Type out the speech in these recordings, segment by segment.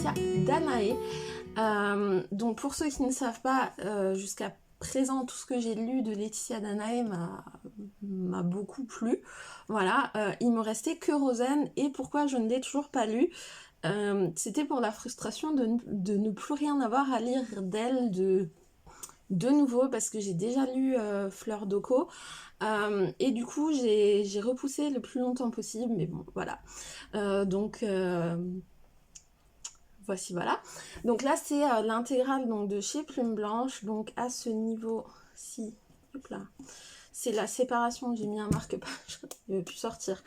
Laetitia Danae. Donc pour ceux qui ne savent pas, jusqu'à présent tout ce que j'ai lu de Laetitia Danae m'a beaucoup plu. Voilà, il me restait que Rosen, et pourquoi je ne l'ai toujours pas lu, c'était pour la frustration de ne plus rien avoir à lire d'elle de nouveau, parce que j'ai déjà lu Fleur d'Oko, et du coup j'ai repoussé le plus longtemps possible, mais bon voilà. Donc voici, voilà. Donc là c'est l'intégrale donc de chez Plume Blanche, donc à ce niveau-ci, hop là, c'est la séparation, j'ai mis un marque-page, il ne veut plus sortir.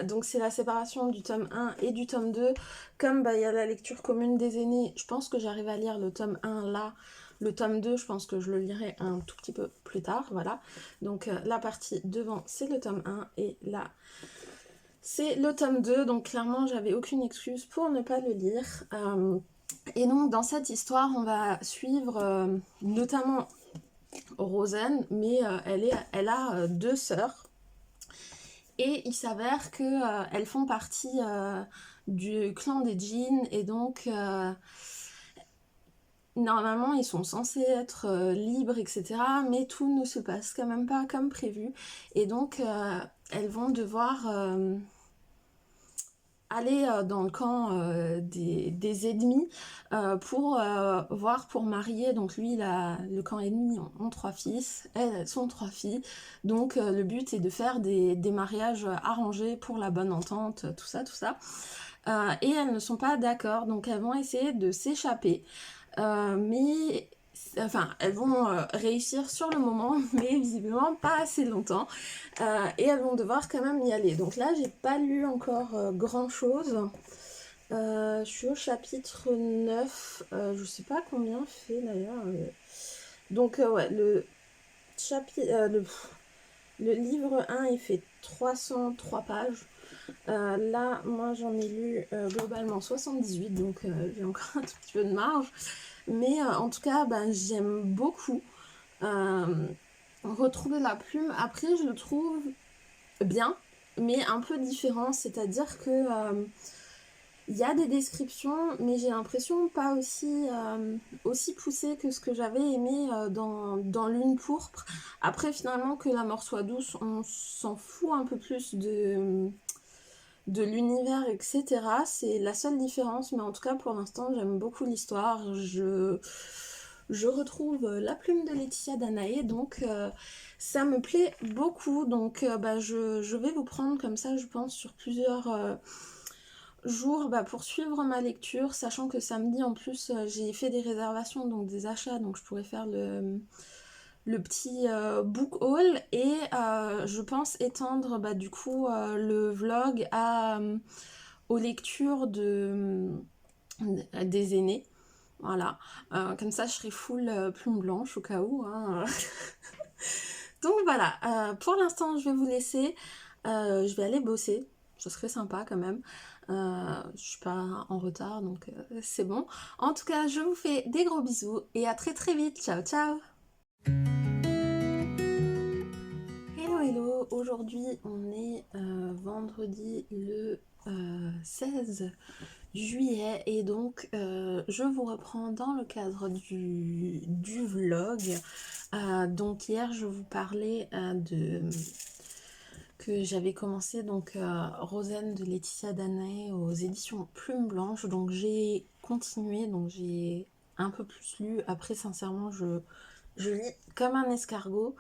Donc c'est la séparation du tome 1 et du tome 2. Comme il y a la lecture commune des aînés, je pense que j'arrive à lire le tome 1 là. Le tome 2, je pense que je le lirai un tout petit peu plus tard, voilà. Donc la partie devant, c'est le tome 1, et là, c'est le tome 2. Donc clairement, j'avais aucune excuse pour ne pas le lire. Et donc dans cette histoire, on va suivre notamment Rosen, mais elle a deux sœurs. Et il s'avère qu'elles font partie du clan des djinns, et donc normalement ils sont censés être libres, etc. Mais tout ne se passe quand même pas comme prévu. Et donc elles vont devoir aller dans le camp des ennemis pour voir, pour marier. Donc lui, le camp ennemi ont trois fils, elles sont trois filles. Donc le but est de faire des mariages arrangés pour la bonne entente, tout ça, tout ça. Et elles ne sont pas d'accord, donc elles vont essayer de s'échapper. Mais enfin, elles vont réussir sur le moment, mais visiblement pas assez longtemps. Et elles vont devoir quand même y aller. Donc là, j'ai pas lu encore grand chose. Je suis au chapitre 9. Je sais pas combien fait d'ailleurs. Donc, ouais, le livre 1 il fait 303 pages. Là, moi j'en ai lu globalement 78, donc j'ai encore un tout petit peu de marge. Mais en tout cas, j'aime beaucoup retrouver la plume. Après, je le trouve bien, mais un peu différent, c'est-à-dire que il y a des descriptions, mais j'ai l'impression pas aussi poussées que ce que j'avais aimé dans Lune pourpre. Après, finalement, que la mort soit douce, on s'en fout un peu plus de l'univers, etc. C'est la seule différence, mais en tout cas, pour l'instant, j'aime beaucoup l'histoire. Je retrouve la plume de Laetitia Danae, donc ça me plaît beaucoup. Donc je vais vous prendre comme ça, je pense, sur plusieurs jours pour suivre ma lecture, sachant que samedi en plus j'ai fait des réservations, donc des achats, donc je pourrais faire le petit book haul, et je pense étendre du coup le vlog aux lectures des aînés. Voilà, comme ça je serai full plume blanche au cas où, hein. Donc voilà, pour l'instant je vais vous laisser, je vais aller bosser, ce serait sympa quand même. Je suis pas en retard, donc c'est bon. En tout cas, je vous fais des gros bisous et à très très vite. Ciao ciao. Hello hello, aujourd'hui on est vendredi le 16 juillet, et donc je vous reprends dans le cadre du vlog. Donc hier je vous parlais que j'avais commencé donc Rosen de Laetitia Danae aux éditions Plume Blanche, donc j'ai continué, donc j'ai un peu plus lu. Après sincèrement je lis comme un escargot,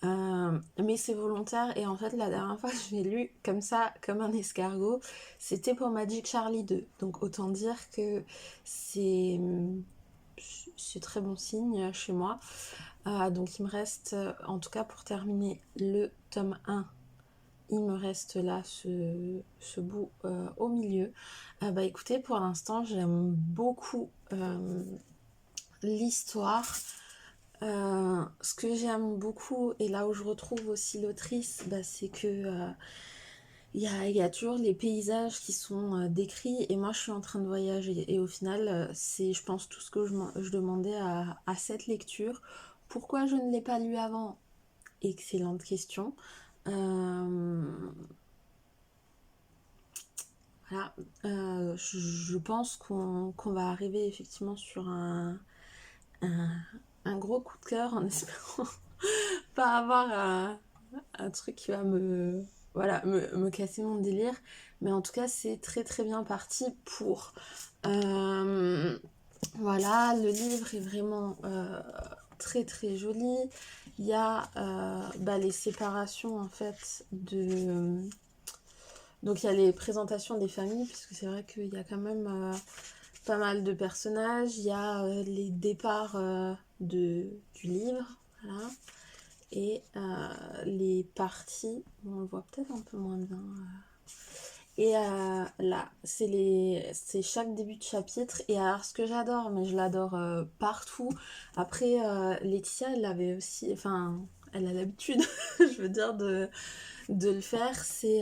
mais c'est volontaire, et en fait la dernière fois que j'ai lu comme ça, comme un escargot, c'était pour Magic Charlie 2, donc autant dire que c'est très bon signe chez moi. Donc il me reste, en tout cas pour terminer le tome 1, il me reste là ce bout au milieu. Écoutez, pour l'instant j'aime beaucoup l'histoire. Ce que j'aime beaucoup, et là où je retrouve aussi l'autrice, c'est que il y a toujours les paysages qui sont décrits, et moi je suis en train de voyager, et au final c'est, je pense, tout ce que je demandais à cette lecture. Pourquoi je ne l'ai pas lu avant? Excellente question. Voilà, je pense qu'on va arriver effectivement sur un, un gros coup de cœur en espérant pas avoir un truc qui va me casser mon délire. Mais en tout cas, c'est très très bien parti pour. Euh, voilà, le livre est vraiment très très joli. Il y a les séparations en fait de. Donc il y a les présentations des familles, puisque c'est vrai qu'il y a quand même pas mal de personnages. Il y a les départs du livre, voilà. Et les parties, on le voit peut-être un peu moins bien. Et là, c'est chaque début de chapitre. Et alors, ce que j'adore, mais je l'adore partout. Après, Laetitia, elle avait aussi, enfin, elle a l'habitude, je veux dire, de le faire. C'est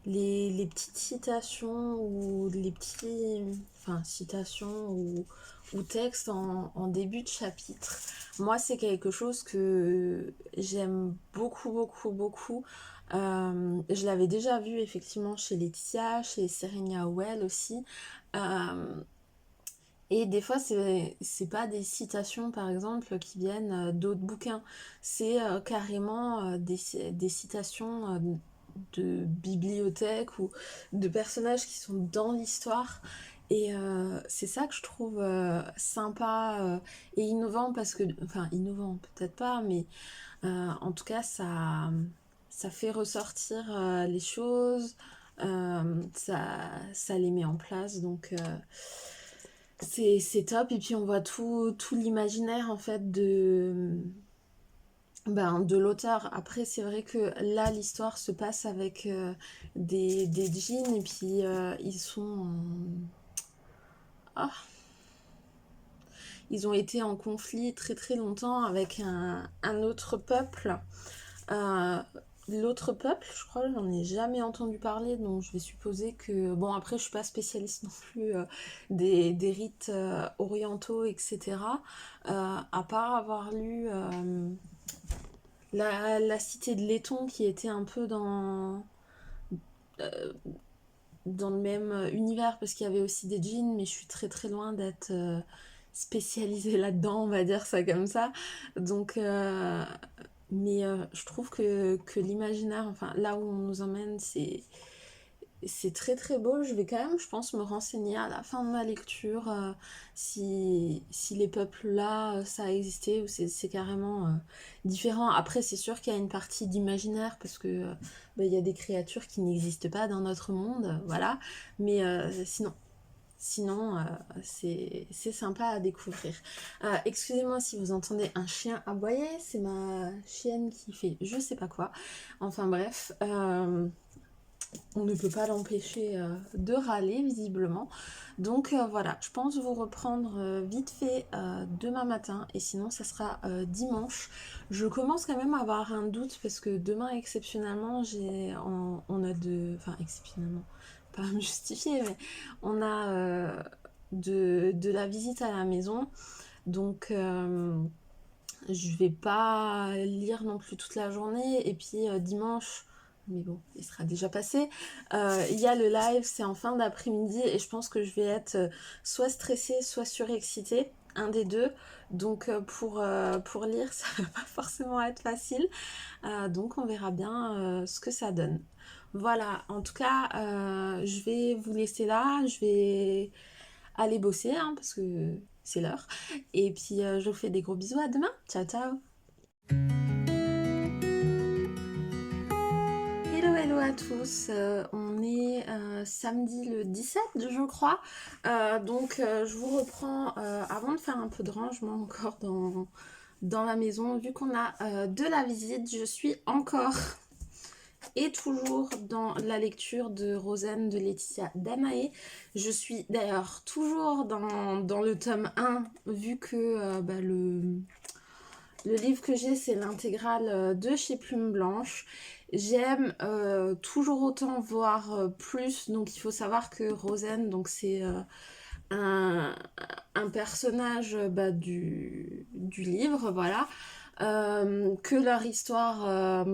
les petites citations ou les petits, enfin, citations ou textes en début de chapitre. Moi, c'est quelque chose que j'aime beaucoup, beaucoup, beaucoup. Je l'avais déjà vu effectivement chez Laetitia, chez Serena Howell aussi. Euh, et des fois, c'est pas des citations, par exemple, qui viennent d'autres bouquins. C'est carrément des citations de bibliothèques ou de personnages qui sont dans l'histoire. Et c'est ça que je trouve sympa et innovant parce que, enfin, innovant peut-être pas, mais en tout cas, ça fait ressortir les choses, ça les met en place. Donc, c'est top. Et puis, on voit tout l'imaginaire, en fait, de l'auteur. Après, c'est vrai que là, l'histoire se passe avec des djinns. Et puis, ils sont ah, ils ont été en conflit très très longtemps avec un autre peuple. Euh, L'autre peuple, je crois, j'en ai jamais entendu parler, donc je vais supposer que... Bon, après, je suis pas spécialiste non plus des rites orientaux, etc. À part avoir lu la cité de Letton, qui était un peu euh, dans le même univers, parce qu'il y avait aussi des djinns, mais je suis très très loin d'être spécialisée là-dedans, on va dire ça comme ça. Donc... mais je trouve que l'imaginaire, enfin là où on nous emmène, c'est très très beau. Je vais quand même, je pense, me renseigner à la fin de ma lecture si les peuples-là, ça a existé ou c'est carrément différent. Après, c'est sûr qu'il y a une partie d'imaginaire parce que il y a des créatures qui n'existent pas dans notre monde, voilà. Mais sinon, c'est sympa à découvrir. Excusez-moi si vous entendez un chien aboyer, c'est ma chienne qui fait je sais pas quoi. Enfin bref, on ne peut pas l'empêcher de râler visiblement. Donc voilà, je pense vous reprendre vite fait demain matin et sinon ça sera dimanche. Je commence quand même à avoir un doute parce que demain exceptionnellement on a enfin exceptionnellement, pas à me justifier mais on a de la visite à la maison. Donc je vais pas lire non plus toute la journée et puis dimanche, mais bon, il sera déjà passé. Il y a le live, c'est en fin d'après-midi et je pense que je vais être soit stressée, soit surexcitée, un des deux. Donc pour lire, ça va pas forcément être facile. Donc on verra bien ce que ça donne. Voilà, en tout cas, je vais vous laisser là. Je vais aller bosser hein, parce que c'est l'heure. Et puis je vous fais des gros bisous, à demain. Ciao ciao. Hello hello à tous, on est samedi le 17 je crois, donc je vous reprends avant de faire un peu de rangement encore dans la maison, vu qu'on a de la visite, je suis encore et toujours dans la lecture de Rosanne de Laetitia Danaé. Je suis d'ailleurs toujours dans le tome 1, vu que le livre que j'ai, c'est l'intégrale de chez Plume Blanche. J'aime toujours autant voir plus, donc il faut savoir que Rosanne, donc c'est un, un personnage du livre, voilà, que leur histoire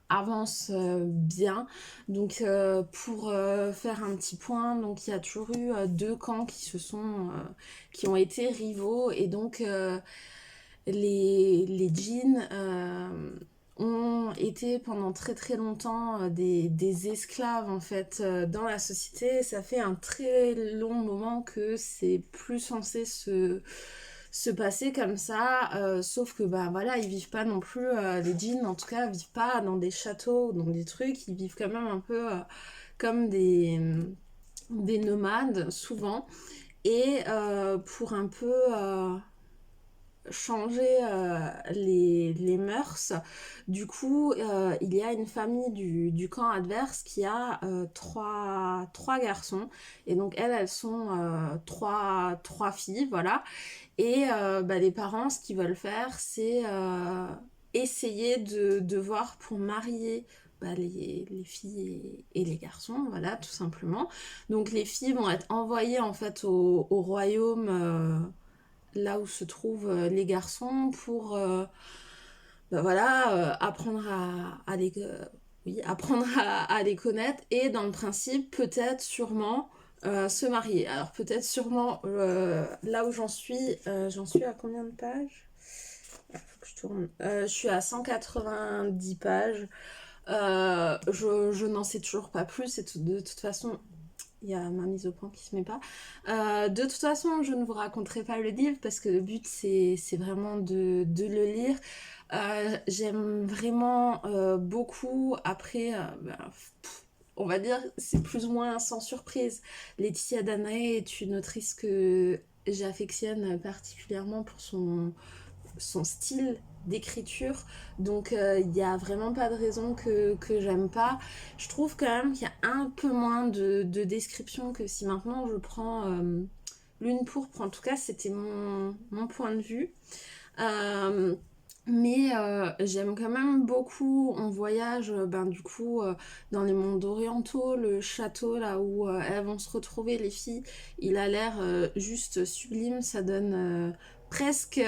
avance bien. Donc pour faire un petit point, donc il y a toujours eu deux camps qui ont été rivaux et donc les djinns ont été pendant très très longtemps des esclaves en fait dans la société. Ça fait un très long moment que c'est plus censé se passer comme ça, sauf que bah voilà, ils vivent pas non plus, les djinns en tout cas vivent pas dans des châteaux ou dans des trucs, ils vivent quand même un peu comme des nomades souvent. Et pour un peu changer les mœurs. Du coup, il y a une famille du camp adverse qui a trois garçons. Et donc, elles sont trois filles, voilà. Et bah, les parents, ce qu'ils veulent faire, c'est essayer de voir pour marier bah, les filles et les garçons, voilà, tout simplement. Donc les filles vont être envoyées en fait au royaume là où se trouvent les garçons pour bah voilà, apprendre apprendre à les connaître et dans le principe, peut-être sûrement se marier. Alors peut-être sûrement là où j'en suis à combien de pages? Faut que je tourne. Je suis à 190 pages. Je n'en sais toujours pas plus et de toute façon, il y a ma mise au point qui se met pas. De toute façon, je ne vous raconterai pas le livre parce que le but c'est vraiment de le lire. J'aime vraiment beaucoup. Après, on va dire c'est plus ou moins sans surprise. Laetitia Danae est une autrice que j'affectionne particulièrement pour son style d'écriture, donc il n'y a vraiment pas de raison que j'aime pas. Je trouve quand même qu'il y a un peu moins de description que si maintenant je prends Lune pourpre, en tout cas c'était mon point de vue. Euh, mais j'aime quand même beaucoup, on voyage ben, du coup dans les mondes orientaux, le château là où elles vont se retrouver les filles, il a l'air juste sublime, ça donne presque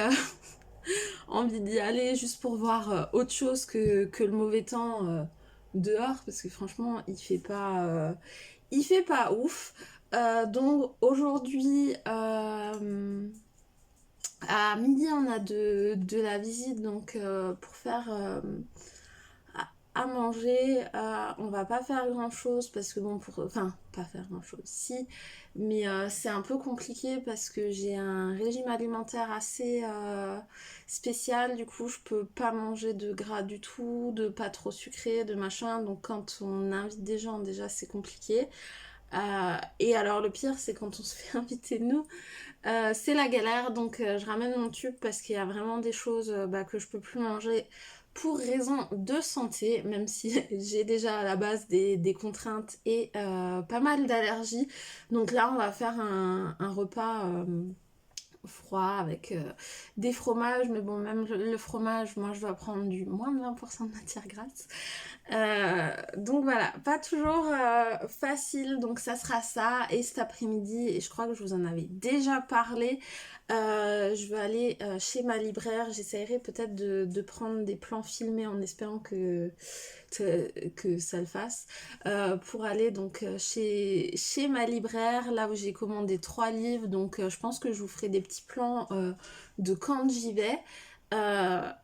envie d'y aller juste pour voir autre chose que le mauvais temps dehors parce que franchement il fait pas ouf. Donc aujourd'hui à midi on a de la visite donc pour faire à manger, on va pas faire grand chose parce que bon enfin pas faire grand chose si, mais c'est un peu compliqué parce que j'ai un régime alimentaire assez spécial, du coup je peux pas manger de gras du tout, de pas trop sucré, de machin, donc quand on invite des gens déjà c'est compliqué. Et alors le pire c'est quand on se fait inviter nous, c'est la galère, donc je ramène mon tube parce qu'il y a vraiment des choses bah, que je peux plus manger pour raison de santé, même si j'ai déjà à la base des contraintes et pas mal d'allergies. Donc là, on va faire un repas froid avec des fromages, mais bon, même le fromage, moi je dois prendre du moins de 20% de matière grasse. Donc voilà, pas toujours facile, donc ça sera ça. Et cet après-midi, et je crois que je vous en avais déjà parlé, je vais aller chez ma libraire. J'essaierai peut-être de prendre des plans filmés en espérant que ça le fasse. Pour aller donc chez ma libraire, là où j'ai commandé 3 livres. Donc je pense que je vous ferai des petits plans de quand j'y vais.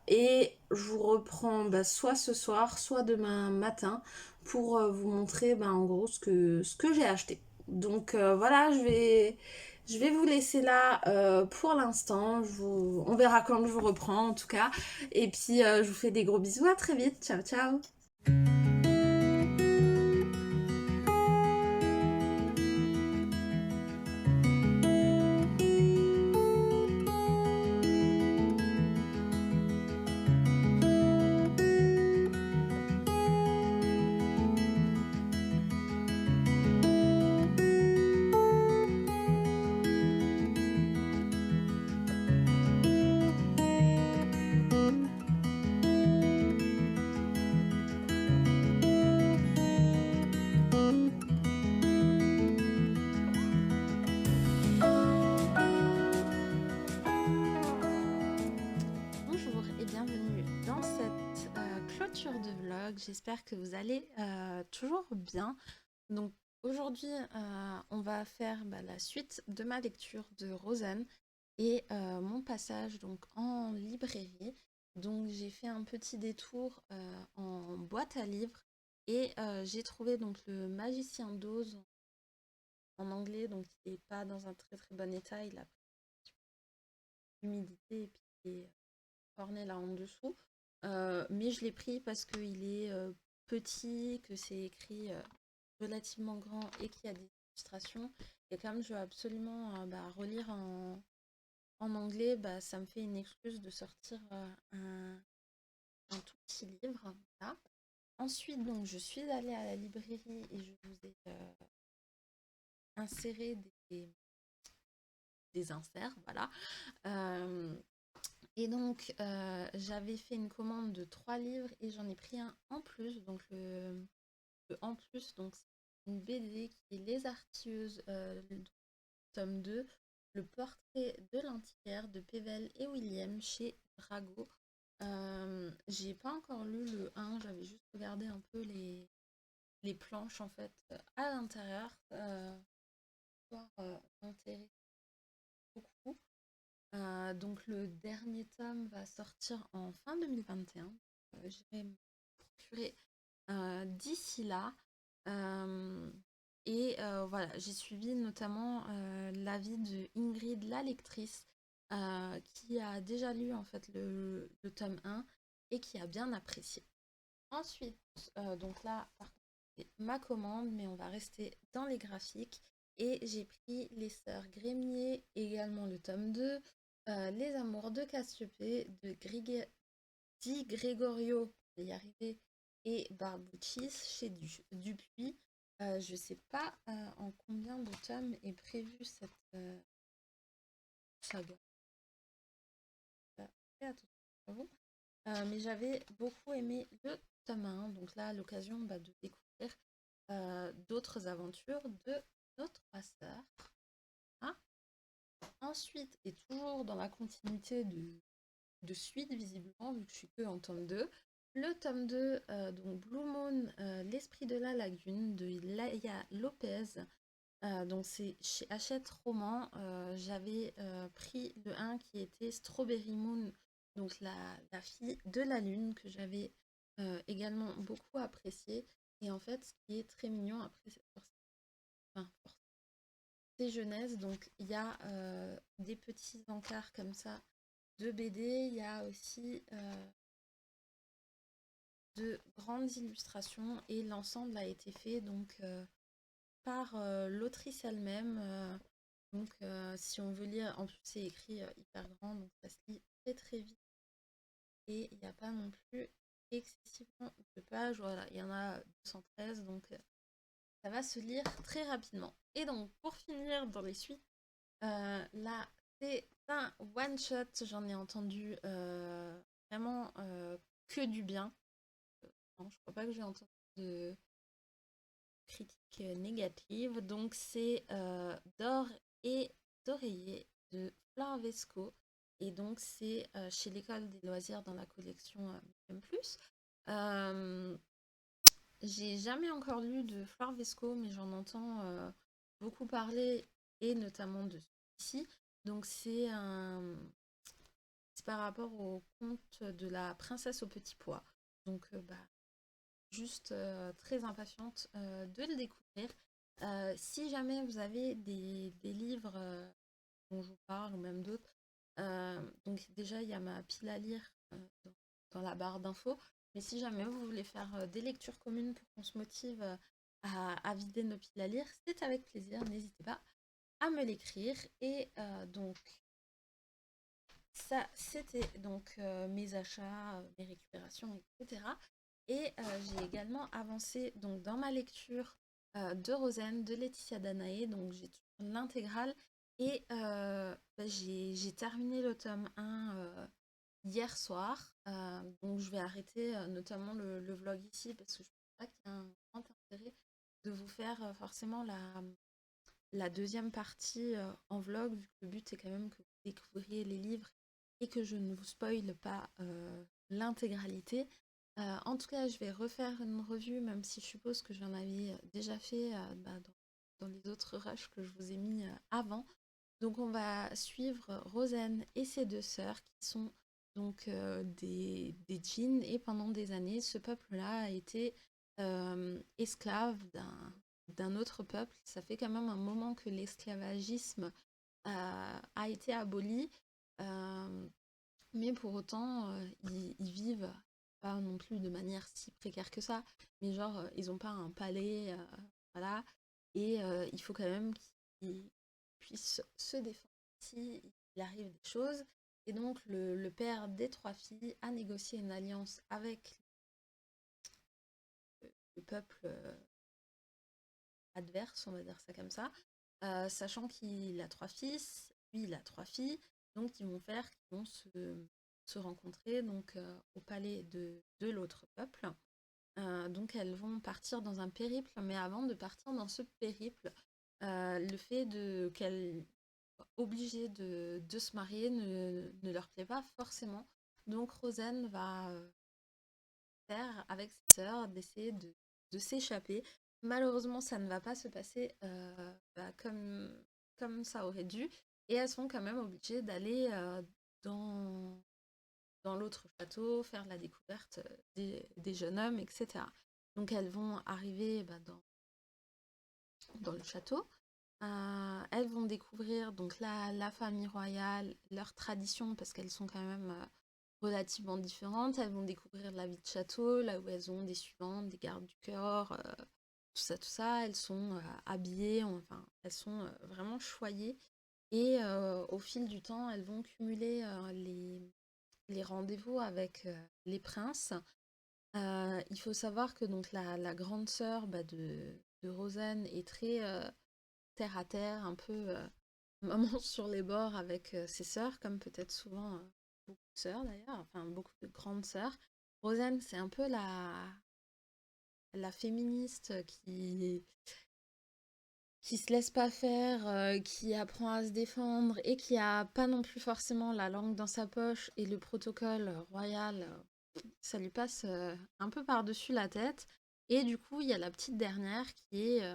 Et je vous reprends bah, soit ce soir, soit demain matin pour vous montrer bah, en gros ce que j'ai acheté. Donc voilà, je vais vous laisser là pour l'instant. On verra quand je vous reprends en tout cas. Et puis je vous fais des gros bisous, à très vite. Ciao, ciao. créature de vlog. J'espère que vous allez toujours bien. Donc aujourd'hui, on va faire la suite de ma lecture de Rosanne et mon passage donc en librairie. Donc j'ai fait un petit détour en boîte à livres et j'ai trouvé donc le Magicien d'Oz en anglais. Donc il n'est pas dans un très très bon état. Il a l'humidité et puis il est orné là en dessous. Mais je l'ai pris parce qu'il est petit, que c'est écrit relativement grand et qu'il y a des illustrations. Et comme je veux absolument relire en anglais, ça me fait une excuse de sortir un tout petit livre. Voilà. Ensuite, donc, je suis allée à la librairie et je vous ai inséré des inserts, voilà. Et donc, j'avais fait une commande de 3 livres et j'en ai pris un en plus. Donc, le en plus, donc, c'est une BD qui est Les Artilleuses, tome 2, le portrait de l'antiquaire de Pével et William chez Drago. J'ai pas encore lu le 1, j'avais juste regardé un peu les planches en fait à l'intérieur. M'intéresse beaucoup. Donc le dernier tome va sortir en fin 2021. Je vais me procurer d'ici là. Et voilà, j'ai suivi notamment l'avis de Ingrid, la lectrice, qui a déjà lu en fait le tome 1 et qui a bien apprécié. Ensuite, donc là, par contre, c'est ma commande, mais on va rester dans les graphiques. Et j'ai pris Les Sœurs Grémier, également le tome 2, Les Amours de Cassiopée, de Di Gregorio, je vais y arriver, et Barbuccis chez Dupuis. Je sais pas en combien de tomes est prévue cette saga. Fais attention à vous. Mais j'avais beaucoup aimé le tome 1, donc là, à l'occasion de découvrir d'autres aventures de nos 3 sœurs. Ah. Ensuite, et toujours dans la continuité de suite, visiblement, vu que je suis que en tome 2, le tome 2, donc Blue Moon, l'esprit de la lagune, de Laia Lopez. Donc c'est chez Hachette Roman. J'avais pris le 1 qui était Strawberry Moon, donc la fille de la lune, que j'avais également beaucoup apprécié. Et en fait, ce qui est très mignon, après, c'est jeunesse, donc il y a des petits encarts comme ça de BD. Il y a aussi de grandes illustrations et l'ensemble a été fait donc par l'autrice elle-même. Donc si on veut lire, en plus c'est écrit hyper grand, donc ça se lit très très vite. Et il n'y a pas non plus excessivement de pages. Voilà, il y en a 213, donc ça va se lire très rapidement. Et donc pour finir dans les suites, là c'est un one-shot, j'en ai entendu vraiment que du bien. Non, je crois pas que j'ai entendu de critiques négatives. Donc c'est D'or et d'oreiller de Flore Vesco. Et donc c'est chez l'école des loisirs dans la collection Plus. J'ai jamais encore lu de Flore Vesco, mais j'en entends beaucoup parler, et notamment de celui-ci. Donc c'est par rapport au conte de la princesse au petit pois. Donc juste très impatiente de le découvrir. Si jamais vous avez des livres dont je vous parle ou même d'autres, donc déjà il y a ma pile à lire dans la barre d'infos, mais si jamais vous voulez faire des lectures communes pour qu'on se motive à vider nos piles à lire, c'est avec plaisir, n'hésitez pas à me l'écrire. Et donc ça c'était donc mes achats, mes récupérations, etc. Et j'ai également avancé donc dans ma lecture de Rosanne, de Laetitia Danaé, donc j'ai l'intégrale. Et j'ai terminé le tome 1 hier soir. Donc je vais arrêter notamment le vlog ici parce que je pense pas qu'il y a un grand intérêt de vous faire forcément la deuxième partie en vlog, vu que le but est quand même que vous découvriez les livres et que je ne vous spoile pas l'intégralité. En tout cas, je vais refaire une revue, même si je suppose que j'en avais déjà fait dans les autres rushs que je vous ai mis avant. Donc on va suivre Rosen et ses deux sœurs qui sont donc des djinns et pendant des années, ce peuple-là a été esclave d'un autre peuple. Ça fait quand même un moment que l'esclavagisme a été aboli, euh, mais pour autant, ils vivent pas non plus de manière si précaire que ça, mais genre, ils ont pas un palais, voilà, et il faut quand même qu'ils puissent se défendre s'il arrive des choses. Et donc, le père des trois filles a négocié une alliance avec le peuple adverse, on va dire ça comme ça, sachant qu'il a trois fils, lui il a trois filles, donc ils vont faire qu'ils vont se rencontrer donc au palais de l'autre peuple. Donc elles vont partir dans un périple, mais avant de partir dans ce périple, le fait qu'elles soient obligées de se marier ne leur plaît pas forcément. Donc Rosen va faire avec ses sœurs d'essayer de s'échapper. Malheureusement, ça ne va pas se passer comme ça aurait dû. Et elles sont quand même obligées d'aller dans, dans l'autre château, faire la découverte des jeunes hommes, etc. Donc elles vont arriver dans le château. Elles vont découvrir donc la famille royale, leurs traditions, parce qu'elles sont quand même relativement différentes. Elles vont découvrir la vie de château, là où elles ont des suivantes, des gardes du corps, tout ça, tout ça. Elles sont habillées, enfin, elles sont vraiment choyées. Et au fil du temps, elles vont cumuler les rendez-vous avec les princes. Il faut savoir que donc la grande sœur de Rosanne est très terre à terre, un peu maman sur les bords avec ses sœurs, comme peut-être souvent beaucoup de sœurs d'ailleurs, enfin beaucoup de grandes sœurs. Rosanne, c'est un peu la féministe qui se laisse pas faire, qui apprend à se défendre et qui a pas non plus forcément la langue dans sa poche et le protocole royal, ça lui passe un peu par-dessus la tête. Et du coup, il y a la petite dernière qui est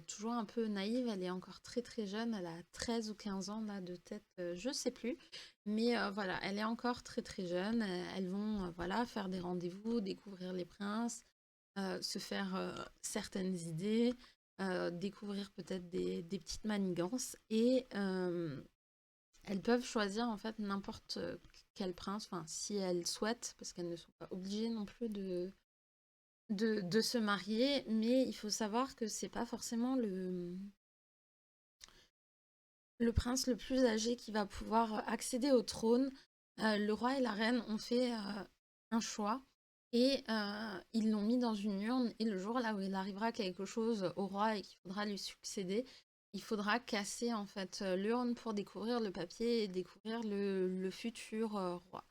toujours un peu naïve, elle est encore très très jeune, elle a 13 ou 15 ans là de tête, je sais plus. Mais voilà, elle est encore très très jeune, elles vont voilà, faire des rendez-vous, découvrir les princes, se faire certaines idées, découvrir peut-être des petites manigances et elles peuvent choisir en fait n'importe quel prince, enfin si elles souhaitent, parce qu'elles ne sont pas obligées non plus de se marier, mais il faut savoir que c'est pas forcément le prince le plus âgé qui va pouvoir accéder au trône. Le roi et la reine ont fait un choix et ils l'ont mis dans une urne et le jour là où il arrivera quelque chose au roi et qu'il faudra lui succéder, il faudra casser en fait l'urne pour découvrir le papier et découvrir le futur roi.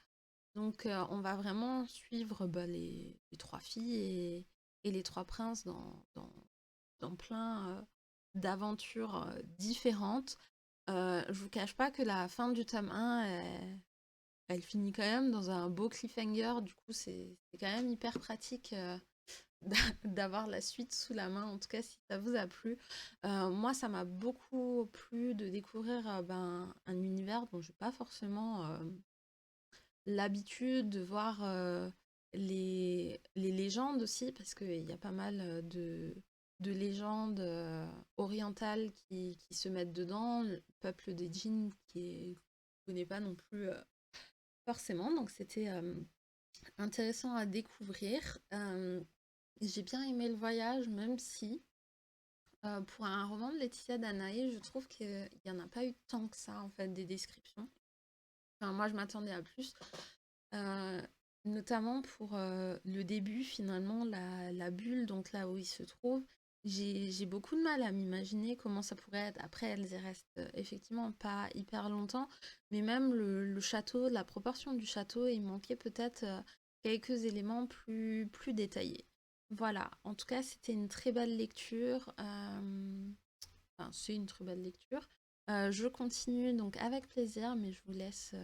Donc on va vraiment suivre les trois filles et les trois princes dans plein d'aventures différentes. Je vous cache pas que la fin du tome 1, elle finit quand même dans un beau cliffhanger. Du coup, c'est quand même hyper pratique d'avoir la suite sous la main. En tout cas, si ça vous a plu. Moi, ça m'a beaucoup plu de découvrir un univers dont je n'ai pas forcément l'habitude de voir les légendes aussi, parce qu'il y a pas mal de légendes orientales qui se mettent dedans, le peuple des djinns qui ne connaît pas non plus forcément, donc c'était intéressant à découvrir. J'ai bien aimé le voyage, même si pour un roman de Laetitia Danaé, je trouve qu'il n'y en a pas eu tant que ça, en fait, des descriptions. Enfin, moi, je m'attendais à plus. Euh, Notamment pour le début, finalement, la bulle, donc là où il se trouve, j'ai beaucoup de mal à m'imaginer comment ça pourrait être. Après, elles y restent effectivement pas hyper longtemps, mais même le château, la proportion du château, il manquait peut-être quelques éléments plus détaillés. Voilà, en tout cas, c'était une très belle lecture. Enfin, c'est une très belle lecture. Je continue donc avec plaisir, mais je vous laisse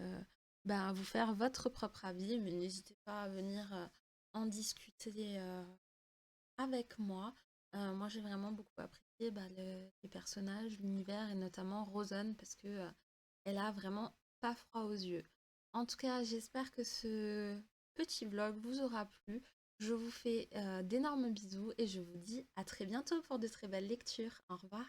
ben, vous faire votre propre avis, mais n'hésitez pas à venir en discuter avec moi. Moi, j'ai vraiment beaucoup apprécié bah, les personnages, l'univers et notamment Rosanne parce que elle a vraiment pas froid aux yeux. En tout cas, j'espère que ce petit vlog vous aura plu. Je vous fais d'énormes bisous et je vous dis à très bientôt pour de très belles lectures. Au revoir.